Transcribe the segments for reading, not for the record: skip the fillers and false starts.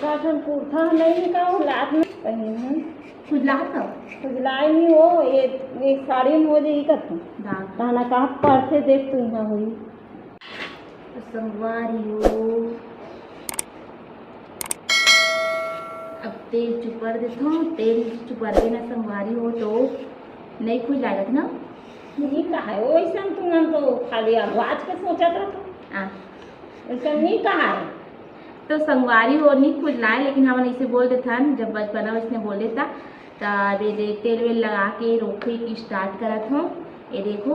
Cotton kurta नहीं निकाल लात में कहीं है खुजलाए नहीं हो ये साड़ी में हो जाएगी कत ताना कहा परसे देख तू यहाँ हुई संगवारी हो। अब तेल चुपर देता हूँ, तेल चुपर देना संगवारी हो तो नहीं खुजलाएगा ना। नहीं कहा है वैसा तुम तो खाली आवाज के सोचा था वैसा नहीं कहा है तो संगवारी हो नहीं खुजलाए, लेकिन हम इसे बोल देता जब बचपना में इसने बोल देता तब ये तेल वेल लगा के रोखे की स्टार्ट करा था। ये देखो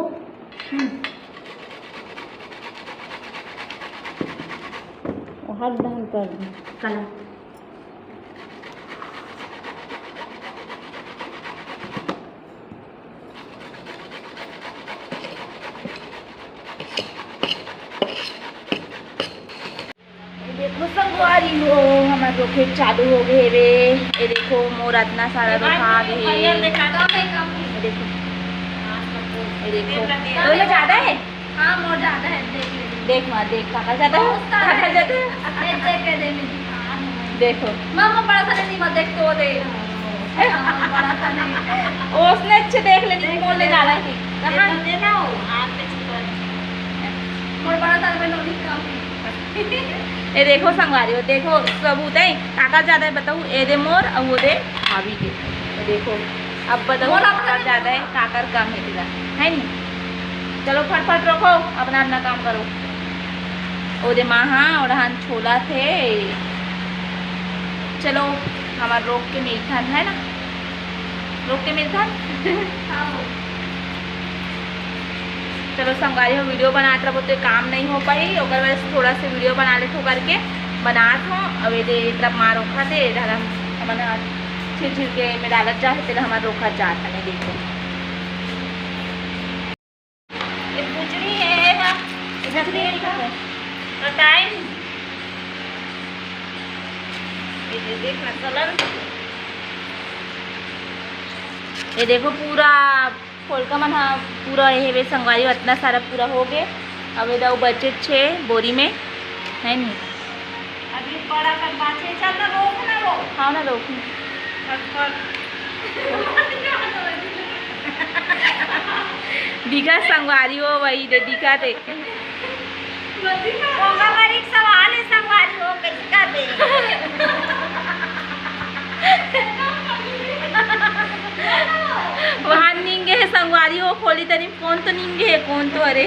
हाथ डाउन कर दो कला देखो संगवारी हो हमारे रोखे चालू हो गए वे। ये देखो मोर इतना सारा रोखा आ गए। ये देखो दोनों ज्यादा है। हाँ मोर ज्यादा है, देख माँ देख काका ज्यादा है, काका ज्यादा है। देखो मामा बड़ा सा नहीं मत देख तो दे बड़ा सा नहीं उसने अच्छे देख लेनी बोलने जा रहा थी कहाँ देना हो आप पे चिकन मोर बड़ा सा में नोनी काम ये देखो संगवारी हो देखो सबूत है काका ज्यादा है बताओ ये दे मोर और वो दे भाभी के। ये देखो अब बताओ काका ज्यादा है काकर कम है तेरा है नहीं। चलो फटफट रखो अपना अपना काम करो। वो दे महा और हम छोला थे। चलो हमारा रोक के मिलथन है ना, रोक के मिलथन चलो संगवारी हो वीडियो बनाते रहो तो काम नहीं हो पाई अगर वजह से थोड़ा सा वीडियो बना ले तो करके बनात हो। अब ये तरफ माँ रोखा थे हमारे छिल छिल के में डालत जा तेरा हमारा रोखा जात है देखो ये पूछनी है ना तो टाइम ये देखना कलर। ये देखो पूरा खोल का मन पूरा ये वे संगवारी इतना सारा पूरा हो गए। अब ये दो बचे 6 बोरी में है नहीं अभी बड़ा कर बाचे चल ना रोक ना वो हाँ ना रोक दिखा संगवारी हो वही दे दिखा दे होगा मेरी सवाल है संगवारी हो कैसे कर दे वहाँ नींगे है संगवारी हो खोली तरी कौन तो नींगे है कौन तो अरे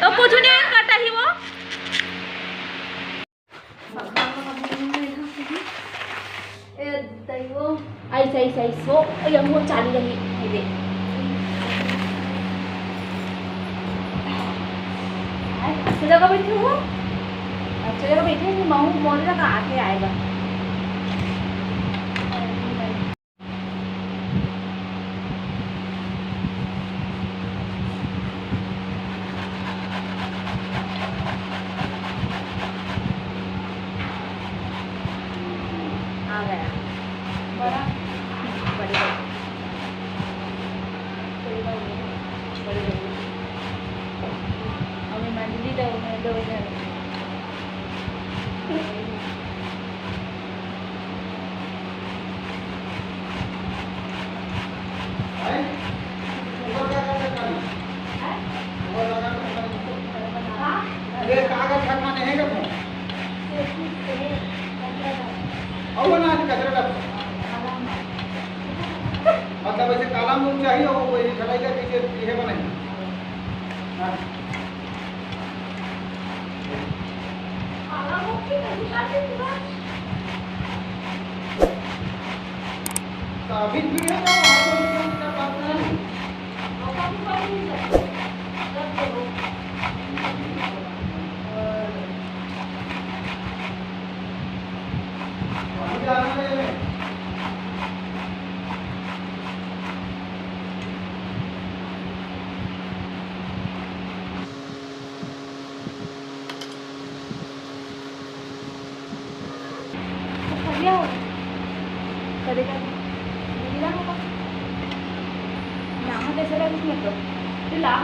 तो कुछ नहीं कटा ही वो ऐसा ऐसा ऐसा ये वो चाली रही है दे अच्छी जगह बैठी हूँ अच्छी जगह बैठी हूँ महू मोरे तक आके आएगा। आ गया बड़ा बड़ी बड़ी अभी मंदिर दो मैं दो इधर मतलब ऐसे काला मूंग चाहिए हो कोई खटाई का पीछे ये बनाई अभी भी है ना करेगा कैसे लगे इसमें तो ला।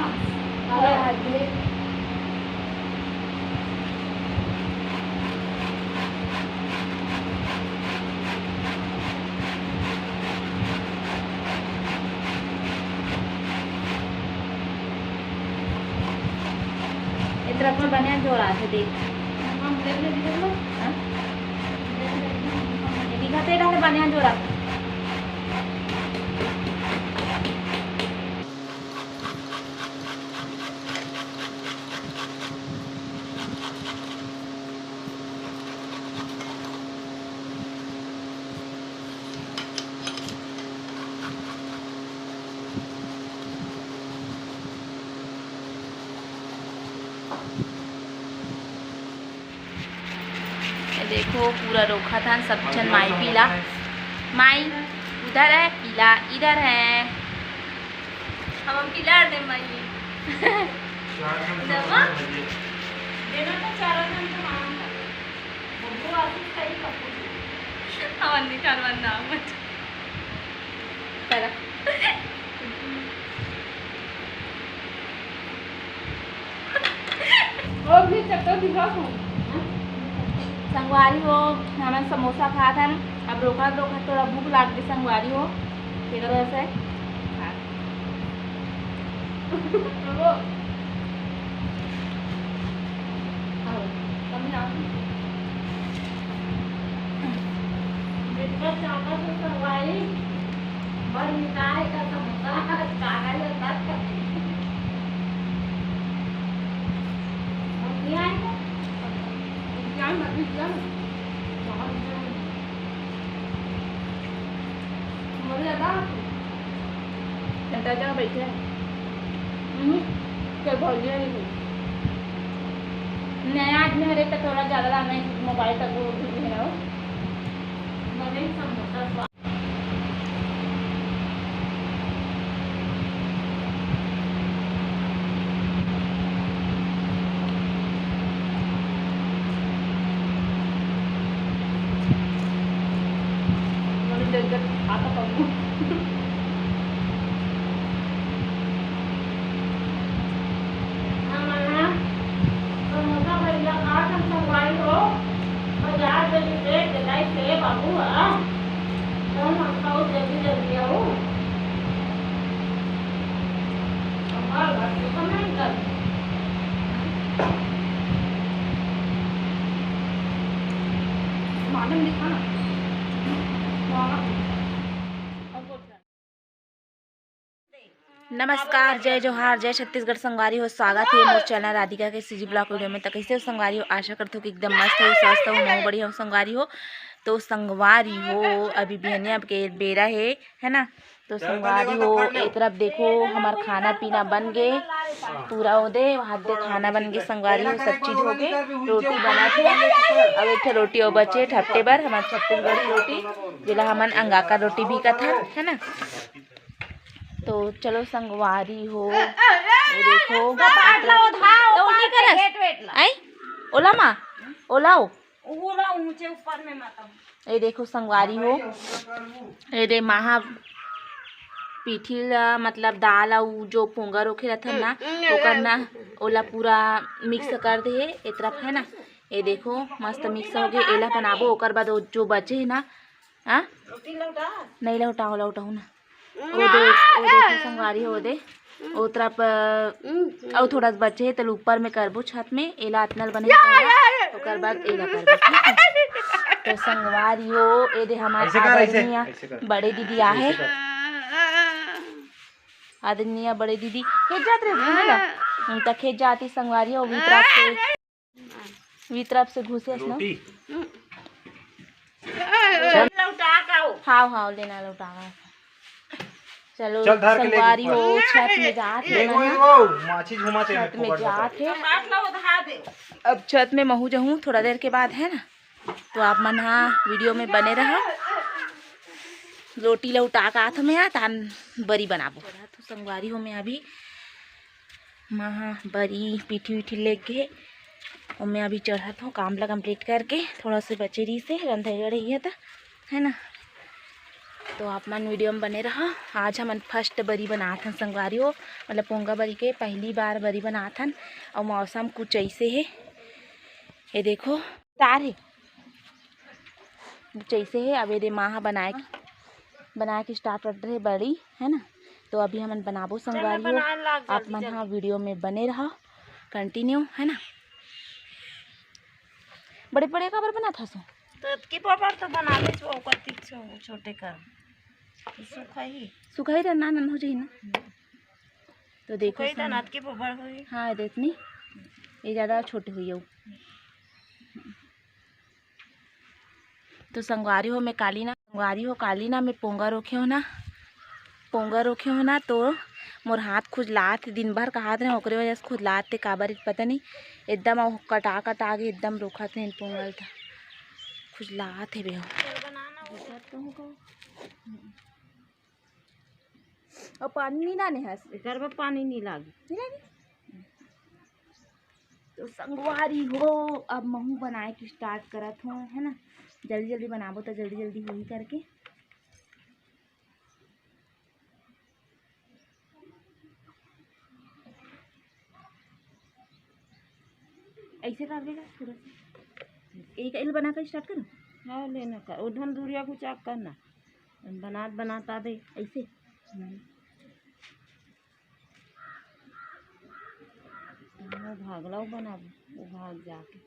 तरफ से बनिया जोड़ा थे देख दिखाते रहते बनिया जोड़ा देखो पूरा रोखा था सब जन माई पीला माई उधर है पीला इधर है हम पीला दे माई देना तो चारों जन तो मांग वो आती सही कपूर అవన్నీ చదవన్నా चला और भी चक्कर दिखा हूँ संगवारी हो हमें समोसा खाया था ना अब रोका रोका थोड़ा भूख लाग गई संगवारी हो फिर वैसे जनता जगह बैठे नया आदमी हरे तक थोड़ा ज़्यादा लाना है मोबाइल तक वो भी है ना मैंने समोसा आता पड़ू समोसा भैया काट हम संगवारी हो बाजार जल्दी से जलाई से बाबू है तो हम खाओ जल्दी जल्दी आओ हमारे घर से समय कर मालूम दिखाना नमस्कार जय जोहार जय छत्तीसगढ़ संगवारी हो स्वागत है मोर चैनल राधिका के सीजी ब्लॉग वीडियो में। तो कैसे हो संगवारी हो आशा करते हो कि एकदम मस्त हो स्वस्थ हो मैं बढ़िया हो संगवारी हो। तो संगवारी हो अभी बिहनिया के बेरा है ना। तो संगवारी हो एक तरफ देखो हमार खाना पीना बन गए पूरा हो दे हाथ दे खाना बन गए संगवारी हो सब चीज़ हो गए रोटी बना थे अब एक रोटी और बचे ठप्टे बर हमारे छत्तीसगढ़ी रोटी जिला हमन अंगा का रोटी भी का था है ना। तो चलो संगवारी हो ये देखो आई ओला माँ ओलाओ ऊंचे ऊपर में माता ये देखो संगवारी हो ये दे महा पीठी मतलब दाल और जो पोंगा रोखे रहता ना वो करना ओला पूरा मिक्स कर दे एक तरफ है ना। ये देखो मस्त मिक्स हो गए एला बनाबो ओकर बाद जो बचे है ना हाँ नहीं लौटाओ लौटाओ ना वो देखो संगवारी हो दे ओ तरफ और थोड़ा बचे है तो ऊपर में करबो छत में एला अतनल बने ओकर बाद एला करबो ठीक है। तो संगवारी हो ए दे हमारे बड़े दीदी आहे आदनिया बड़े दीदी खेत जात रहे ना तक खेत जाती संगवारी हो वी तरफ से घुसे ना हाँ हाँ लेना लौटा चलो संगवारी हो छत में जाते छत में जाते अब छत में महू जाऊँ थोड़ा देर के बाद है ना। तो आप मन हाँ वीडियो में बने रहो रोटी लौटा का हाथ में तान बरी बनाबो। तो संगवारी हो मैं अभी महा बरी पीठी वीठी लेके और मैं अभी चढ़ा हूँ काम ला कंप्लीट करके थोड़ा से बचेरी से रंधाई रही है तो है ना। तो आप मन वीडियो में बने रहा आज हम फर्स्ट बरी बनात हन संगवारी हो मतलब पोंगा बरी के पहली बार बरी बनात हन और मौसम कुछ ऐसे है ये देखो तार है कुछ ऐसे है। अब ये माँ बनाए के स्टार्ट कर रहे बड़ी है ना। तो अभी हम बनाबो संगवारी हो आप मन हाँ वीडियो में बने रहा कंटिन्यू, है ना। बड़े बड़े कबर बना था सो तो की पापड़ तो बना ले छो कति छो छोटे कर सुखा ही रहना नन हो जाए ना। तो देखो कोई तनात की पापड़ होई। हाँ देखनी ये ज़्यादा छोटे हुई हो। तो संगवारी हो मैं कालीना में पोंगा रोखे हो ना तो मोर हाथ खुजलात दिन भर कहात रहे ओकरे वजह से खुजलात थे काबर पता नहीं एकदम कटा के एकदम रोखत नहीं पोंगल था खुजलात है बेहो। और पानी नहीं डाले है घर में पानी नहीं लागी। तो संगवारी हो अब महू बनाए के स्टार्ट करत हो, है ना। जल्दी जल्दी बनाबो तो जल्दी जल्दी हो ही करके। ऐसे कर देगा थोड़ा सा एक एल बना कर स्टार्ट करो। हाँ लेना कर उधन दूरिया को चाक करना बनाता दे ऐसे वो भागला बनाबो वो भाग जाके।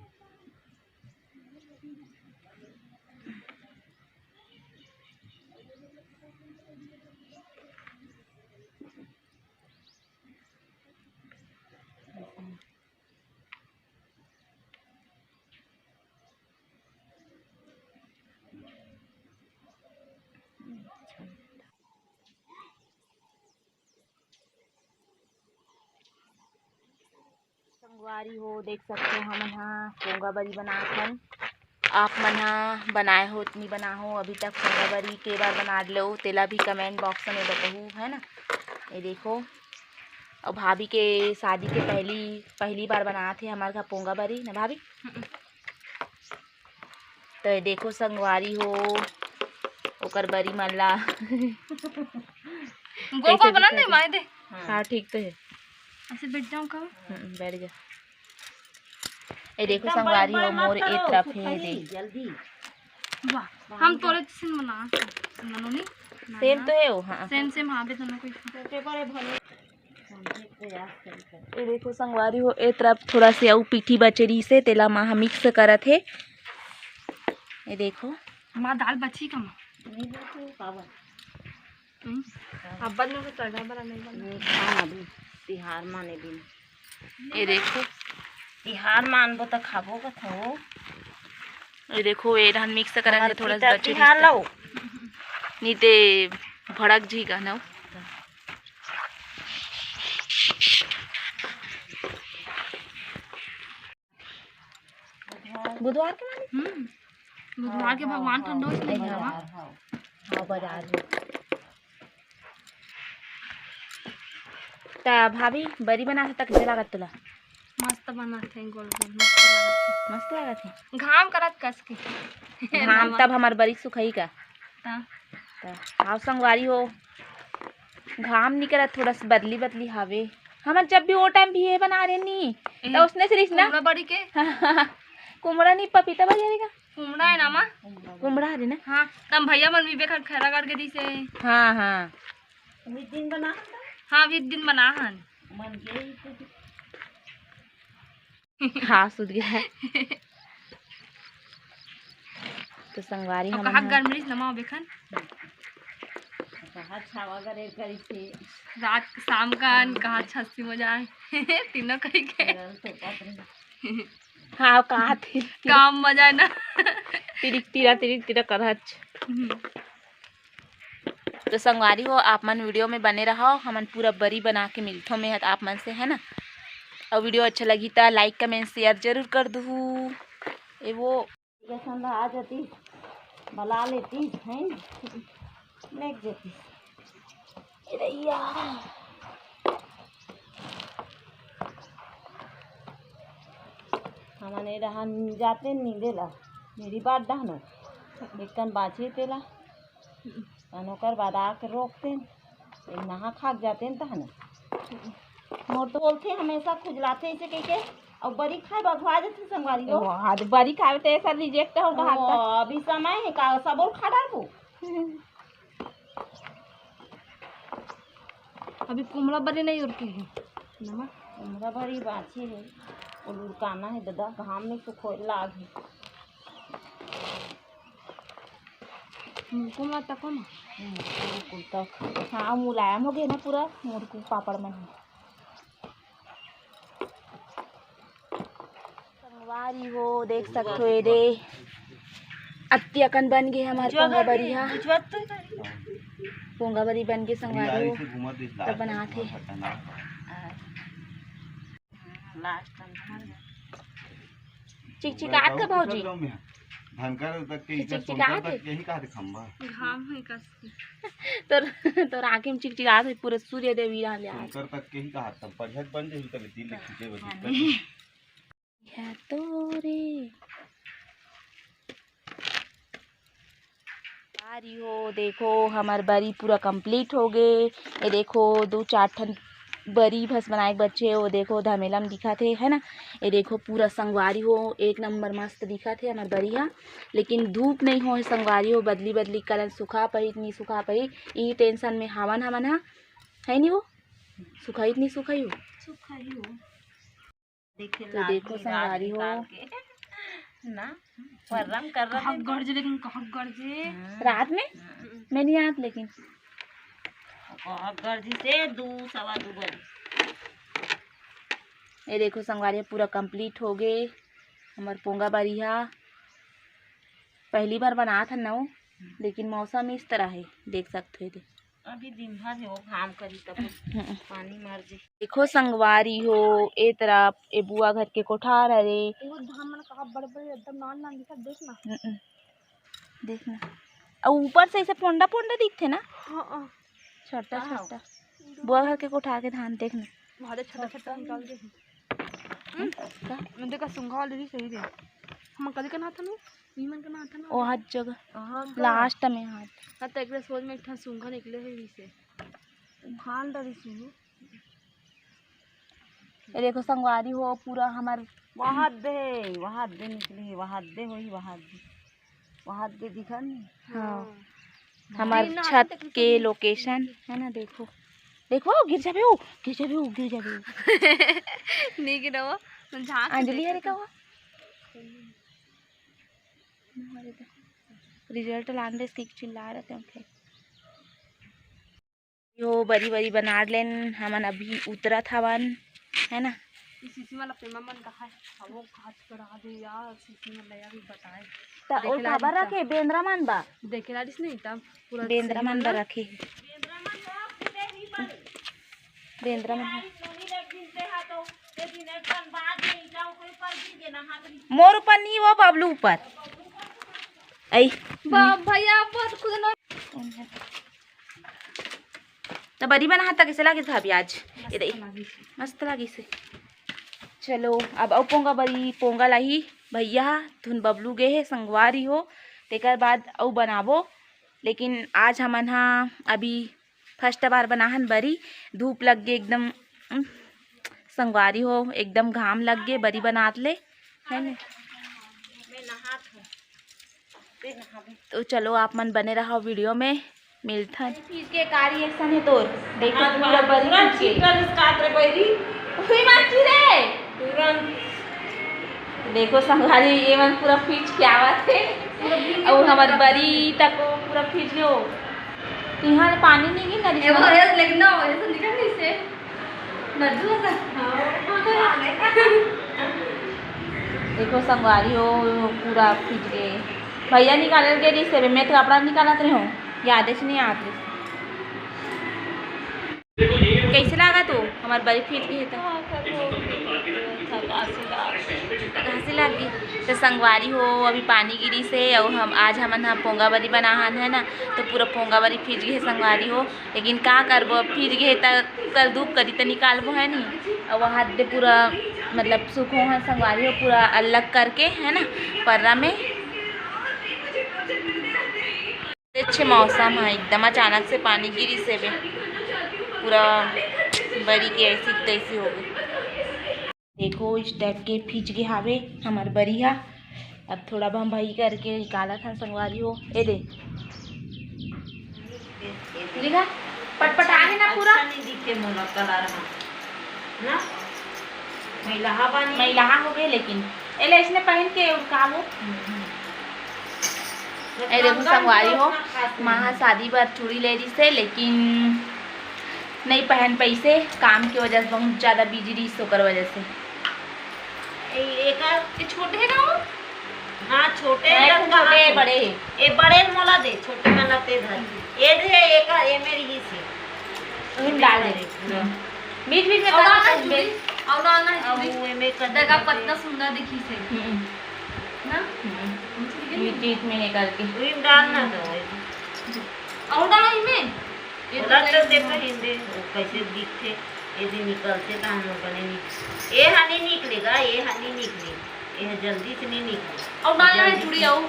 संगवारी हो देख सकते हो हम यहाँ पोंगा बरी बनाथन। आप मन हा बनाए हो नहीं बना हो अभी तक पोंगा बरी के बार बना लो तेला भी कमेंट बॉक्स में बताऊँ, है ना। ये देखो और भाभी के शादी के पहली बार बनाए थे हमारे घर पोंगा बरी ना भाभी। तो ये देखो संगवारी हो ओकर बरी मन ला गोल गोल बना दे माय दे। हाँ ठीक तो है ऐसे बैठ जाऊं कब बैठ जा। ये देखो संगवारी हो मोर एक तरफ है देख जल्दी। वाह हम तोरे सिन बना मनो नहीं सेम तो है वो। हाँ सेम हाँ भी दोनों कोई छोटे बड़े भले ये देखो संगवारी हो एक तरफ थोड़ा से आऊ पीठी बचरी से तेला माँ मिक्स करत है। ये देखो माँ दाल बची का माँ नहीं देखो पावन अब में तो चढ़ा बड़ा नहीं बना खाना भी तिहार माने भी ये देखो तिहार मानबो तो खाबो का थो। ये देखो ये धान मिक्स करत है थोड़ा सा बचरी तिहार लो नीते भड़क जी का ना। बुधवार के बुधवार के भगवान ठंडो से नहीं हाँ हाँ बाजार में। ता भाभी बरी बना सकता कैसे लागत तुला? मस्त बनाते हैं गोल गोल मस्त लागत है। घाम करत कस के हम तब हमार बरी सुखई का ता हाव संगवारी हो घाम नहीं करत थोड़ा सा बदली हावे हम जब भी वो टाइम भी ये बना रहे नहीं तो उसने सिर्फ ना बड़ी के कुमड़ा नहीं पपीता बजारे का कुमड़ा है ना माँ कुमड़ा है ना। हाँ तब भैया मन भी बेखर खैरा करके दी से हाँ हाँ दिन बना हाँ भी दिन बना हन मन के हाँ सुध गया है। तो संगवारी हम कहा गर्मी नमा बेखन कहा छावा करे करी से रात शाम का कहा छस्सी मजा है तीनों कहीं के तो पत्र हाँ कहा थे काम मजा है ना तिरिक तिरा करहच। तो संगवारी हो आप मन वीडियो में बने रहो हमन पूरा बरी बना के मिलथो में आप मन से, है ना। और वीडियो अच्छा लगी तो लाइक कमेंट शेयर जरूर कर दूँ। ये वो जैसा आ जाती बला लेती है लेक जाती हमने रहा जाते नहीं देला मेरी बात डहनो लेकिन बाछी तेला अनोकर बाद आके रोकते नहा खाक जाते हैं तहन मोर तो बोलते हमेशा खुजलाते ऐसे कह के और बड़ी खाए बघवा जाते संगवारी हो हाँ बरी खावे तो ऐसा रिजेक्ट हो कहा अभी समय है का सबोर खा डालबो अभी कुमड़ा बड़े नहीं उड़के हैं नमा हमरा भरी बाछी है वो लुड़काना है दादा घाम में सुखो लाग है मुझको मत तको ना बिल्कुल तक हाँ मुलायम हो गया ना पूरा मुर्कू पापड़ में संगवारी हो देख सकते हो ये दे अत्याकन बन गए हमारे पोंगा बरिया पोंगा बरी बन के संगवारी हो तब बनाते चिकचिकात का भौजी धनकर तक के इधर चिकचिकात सोनकर तक यही कहा थे खंबा घाम है कस तो आँखें में चिकचिकात है पूरे सूर्य देवी यहाँ ले आए सोनकर तक के ही कहा था पढ़त बन जाई तब दिल ले खींचे बजे या तो रे बारी हो देखो हमार बरी पूरा कंप्लीट हो गए ये देखो 2-4 ठन बरी भस बनाए बच्चे वो देखो धमेला में दिखा थे है ना ये देखो पूरा संगवारी हो एक नंबर मस्त दिखा थे हमार बरिया लेकिन धूप नहीं हो संगवारी हो बदली बदली कलर सुखा पही नहीं सुखा पही यही टेंशन में हवन हवन है नहीं वो सुखाई नहीं सुखाई हो तो देखो संगवारी हो ना परम कर रहा है गरजे लेकिन कहाँ गरजे रात में मैं नहीं आत लेकिन गर्जी से 2-2 बजे ये देखो संगवारिया पूरा कंप्लीट हो गए हमार पोंगा बरिया पहली बार बना था ना लेकिन मौसम इस तरह है देख सकते हो अभी दिन भर है वो घाम करी तब पानी मर जे देखो संगवारी हो ए तरफ ए बुआ घर के कोठार है वो धान मन कहाँ बड़े एकदम नान दिखा देखना देखना और ऊपर से ऐसे पोंडा पोंडा दिखते ना हाँ छोटा छोटा बुआ घर के कोठार के धान देखना बहुत छोटा छोटा निकाल दे मैं देखा सुंघा वाली सही दे हम कभी का ना था ना नीमन का ना था ना वो हर जगह लास्ट में हाथ हाँ तो एक सोच में एक ठा सुंघा निकले है इसे खान डरी सुनो ये देखो संगवारी हो पूरा हमार वहाँ दे निकली वहाँ दे दिखा नहीं हाँ हमार छत के लोकेशन है ना देखो देखो गिर जाबे वो नहीं गिरा वो झांक अंजलि हरे का वो रिजल्ट लाने से चिल्ला रहे थे उनके यो बरी बरी बना लेन हमन अभी उतरा था वन है ना सीसी वाला प्रेमा मन कहा है वो घाट करा दे यार सीसी में लया भी बताए तो और खबर रखे बेंद्रा मन बा देखे लाडिस नहीं तब पूरा बेंद्रा मन बा रखे बेंद्रा मन मोर ऊपर नहीं वो बबलू ऊपर आई भैया बहुत खुद न तो बड़ी बना हाथ कैसे लगे था अभी आज ये दे मस्त लगी से चलो अब औ पोंगा बरी पोंगा लाई भैया धुन बबलू गे है संगवारी हो तेकर बाद औ बनाबो लेकिन आज हमन हा अभी फर्स्ट बार बनाहन बरी धूप लग गे एकदम संगवारी हो एकदम घाम लग गे बरी बनात ले है ना तो चलो आप मन बने रहो वीडियो में मिलता चीज के कार्य एक्शन है तोर देखो पूरा बरी देखो संघारी ये मन पूरा खींच के आवत है और हमार बरी तक पूरा खींच लो यहाँ पानी नहीं गिर ना लेकिन ना ऐसा निकल नहीं से नजू देखो संगवारी हो पूरा खींच गए भैया निकाल के रिश्ते मैं तो कपड़ा निकालत रही हूँ याद नहीं आती कैसे लगा तो हमारे बड़ी फील की है तो हंसी लग गई तो संगवारी हो अभी पानी गिरी से और हम आज हमन हाँ पोंगा बरी बनाहन है ना तो पूरा पोंगा बरी फीज गए संगवारी हो लेकिन का करबो फीज गए तो कल धूप करी तो निकालबो है नहीं और वहाँ दे पूरा मतलब सूखो है संगवारी हो पूरा अलग करके है ना पर्रा में अच्छे मौसम है एकदम अचानक से पानी गिरी से भी पूरा बरी के ऐसी तैसी हो गई देखो इस टाइप के फींच के हावे हमार बरिया अब थोड़ा बम भाई करके निकाला था संगवारी हो ए दे देखा पटपटा है ना पूरा नहीं दिखे मोला कलर में ना महिला हो गए लेकिन एले इसने पहन के उनका वो ए देखो संगवारी हो महा शादी पर चूड़ी ले रही से लेकिन नहीं पहन पाई से काम की वजह से बहुत ज़्यादा बिजी रही सोकर वजह से एक छोटे है ना हाँ छोटे छोटे बड़े ये बड़े मोला दे छोटे वाला ते धर ये दे एक ये मेरी ही से डाल दे बीच बीच में और डालना है अब चूड़ी। ये में कर देखा कितना सुंदर दिखी से ना बीच बीच में निकल के क्रीम डालना तो और डाला इनमें ये तो तो देखो हिंदे कैसे दिखते ये दिन निकलते तो हम लोग बने ये हनी निकलेगा ये हनी निकलेगा ये जल्दी से नहीं निकले और डालना है चूड़ी और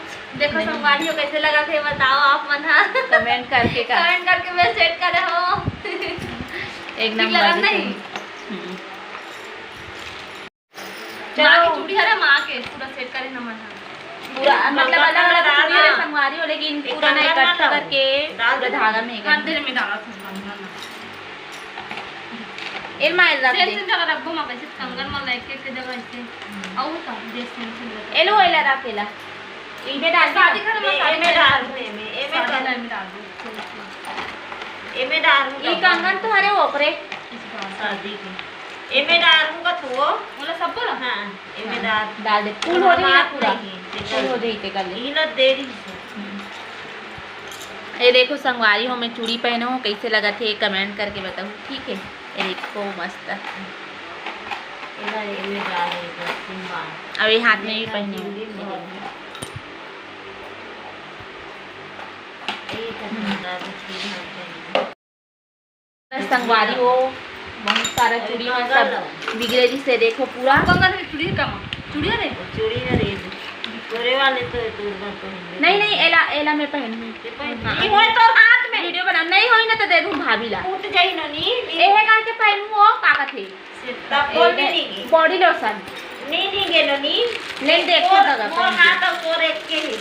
देखो संगवारी हो कैसे लगा थे बताओ आप मना कमेंट करके का कमेंट करके मैं सेट कर रहा हूँ एक ठीक लगा नंबर नहीं चलो। माँ की चूड़ी है माँ के पूरा सेट करे ना मना पूरा मतलब अलग अलग डालना। चूड़ी है संगवारी हो लेकिन एक पूरा ना कंगन इकट्ठा डालो। करके डाल पूरा दो। धागा में कर अंदर में डाला था एल माइल रख सेम दे सेम जगह रखो माँ कैसे कंगन में लेके के जगह ऐसे और का जैसे सेम सेम एलो एला रख एला इनपे डाल शादी दे घर में ये में डाल दे में ये में साड़ी कर में डाल दो ये में डाल ये कंगन तो हरे ओपरे शादी के ये में डालूंगा तो मतलब सब बोला हाँ ये में डाल दे फूल हो रही है पूरा नहीं, फूल हो रही थे कर ले इला देरी से ये देखो संगवारी हो मैं चूड़ी पहने हूँ कैसे लगा थे कमेंट करके बताओ ठीक है ये देखो मस्त इला ये में डालेगा सिंबा अब ये हाथ में भी पहनी हूँ संगवारी हो बहुत सारा चूड़ी में सब बिगड़े से देखो पूरा कंगन में चूड़ी का चूड़ी है चूड़ी है रे तोरे वाले तो दूर तो नहीं नहीं एला एला में पहनूँ नहीं होए तो हाथ में वीडियो बना नहीं होई ना तो दे दूँ भाभी ला टूट जाई ना नी एहे का के पहनूँ वो काका थे तब बोल नहीं बॉडी लोशन नहीं गेलो नी नहीं देखो लगा वो हाथ और तोरे के ही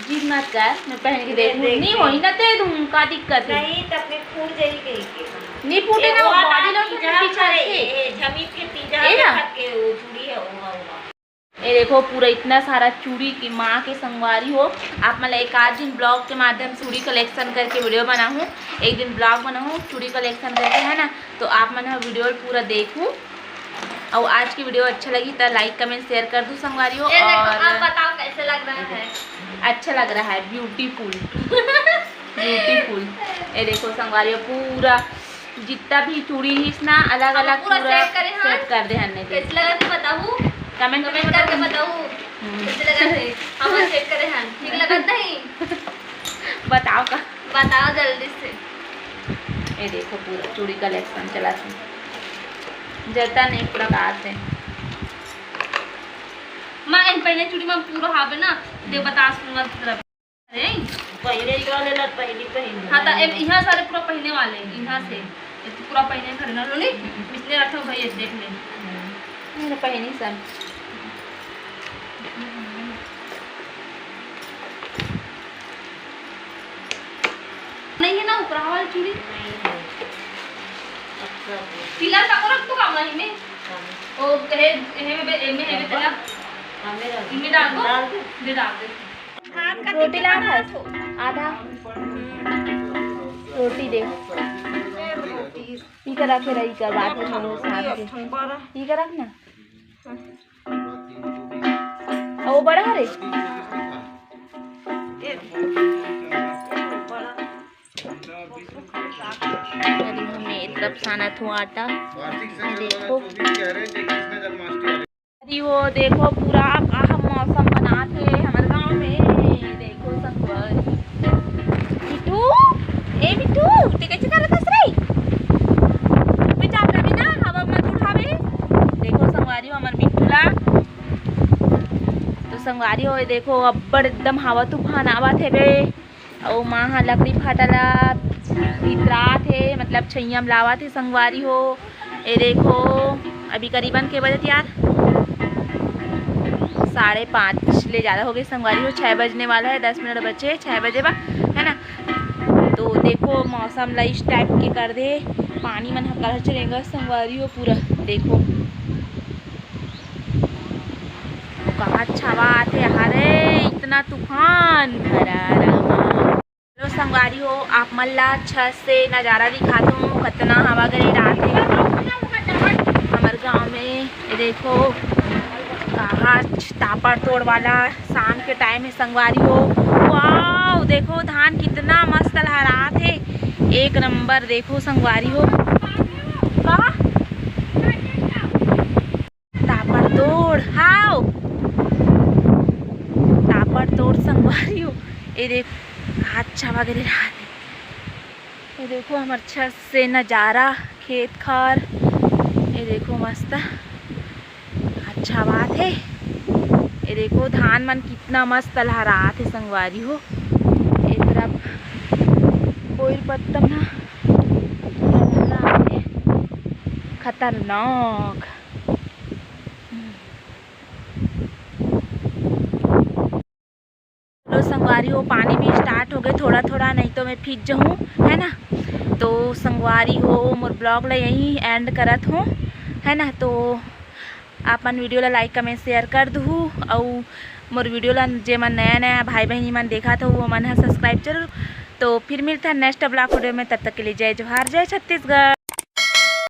जिद मत कर मैं पहन के देखूँ नहीं होई ना दे दूँ का दिक्कत है नहीं तब में फूट जाई गई के नहीं फूटे ना बॉडी लोशन पीछे रखे झमी के तीजा ये ना? के वो चूड़ी है होगा ये देखो पूरा इतना सारा चूड़ी की माँ के संगवारी हो आप मतलब एक आध दिन ब्लॉग के माध्यम से चूड़ी कलेक्शन करके वीडियो बनाऊँ एक दिन ब्लॉग बनाऊँ चूड़ी कलेक्शन करके है ना तो आप मैंने वीडियो पूरा देखूँ और आज की वीडियो अच्छा लगी तो लाइक कमेंट शेयर कर दूँ संगवारी हो ये देखो और आप बताओ कैसे लग रहा है अच्छा लग रहा है ब्यूटीफुल ब्यूटीफुल ये देखो संगवारी हो पूरा जितना भी चूड़ी ही ना अलग अलग पूरा पूरा सेट करें, हाँ? सेट कर दे हमने कैसे लगा थे बताऊँ कमेंट कमेंट करके बताऊँ कैसे लगा थे हम सेट करे हैं ठीक लगा नहीं बताओ का बताओ जल्दी से ये देखो पूरा चूड़ी कलेक्शन चला से जता नहीं प्रकार से माँ इन पहले चूड़ी में पूरा हावे ना दे बता सुनवा तरफ अरे पहले जो ले ला पहली हाँ तो यहाँ सारे पूरा पहने वाले यहाँ से ये तो पूरा पहने खरीदना लो नहीं इसलिए रखो भाई ये देख ले मैंने पहनी सब नहीं है ना ऊपर वाली चूड़ी नहीं है अच्छा पीला टाको रख तो काम नहीं में ओ कहे में है तेरा मेरा इनमें डाल दो डाल दे दे डाल दे रोटी लाना है आधा रोटी दे पी कर रखे रही कर बात में छोड़ो साथ के पी कर रखना और वो बड़ा है रे अरे हमें एक तरफ साना थो आटा देखो अरे वो देखो पूरा हम मौसम बना थे हमारे गांव में देखो संगवारी मिठू ए मिठू ते कैसे करत हस रे बेटा अपना भी ना हवा मत उठावे देखो संगवारी हमार मिठूला तो संगवारी हो देखो अब्बड़ एकदम हवा तूफान आवत है बे और माँ लकड़ी फाटला इतरा थे मतलब छैयम लावा थे संगवारी हो ये देखो अभी करीबन के बजे यार 5:30 ले ज़्यादा हो गए संगवारी हो 6 बजने वाला है 10 मिनट बचे 6 बजे बा है ना तो देखो मौसम ला इस टाइप के कर दे पानी मन हकर चलेगा संगवारी हो पूरा देखो कहाँ छावा थे हरे इतना तूफान भरा रामा। हेलो संगवारी हो, आप मन ला छत से नज़ारा दिखाता हूँ कितना हवा गरी रात है हमारे गांव में। ये देखो कहाँ तापड़ तोड़ वाला शाम के टाइम है संगवारी हो। वाह देखो धान कितना मस्त लहरा थे, एक नंबर। देखो संगवारी हो कहाँ तापड़ तोड़, हाओ तापड़ तोड़ संगवारी हो। ये देखो अच्छा वगैरह रहा है। ये देखो हमारे छत से नज़ारा खेत खार। ये देखो मस्त अच्छा बात है। ये देखो धान मन कितना मस्त लहरा थे संगवारी हो। एक तरफ कोई पत्तम ना लहरा थे खतरनाक। तो संगवारी हो पानी भी स्टार्ट हो गए थोड़ा थोड़ा, नहीं तो मैं भीग जाऊँ है ना। तो संगवारी हो मोर ब्लॉग ला यहीं एंड करत हूँ है ना। तो आपन वीडियो ला लाइक कमेंट शेयर कर दू और मोर वीडियो ला जे मन नया नया भाई बहनी मन देखा था वो मन है सब्सक्राइब जरूर। तो फिर मिलता है नेक्स्ट ब्लॉग वीडियो में, तब तक के लिए जय जोहार, जय छत्तीसगढ़।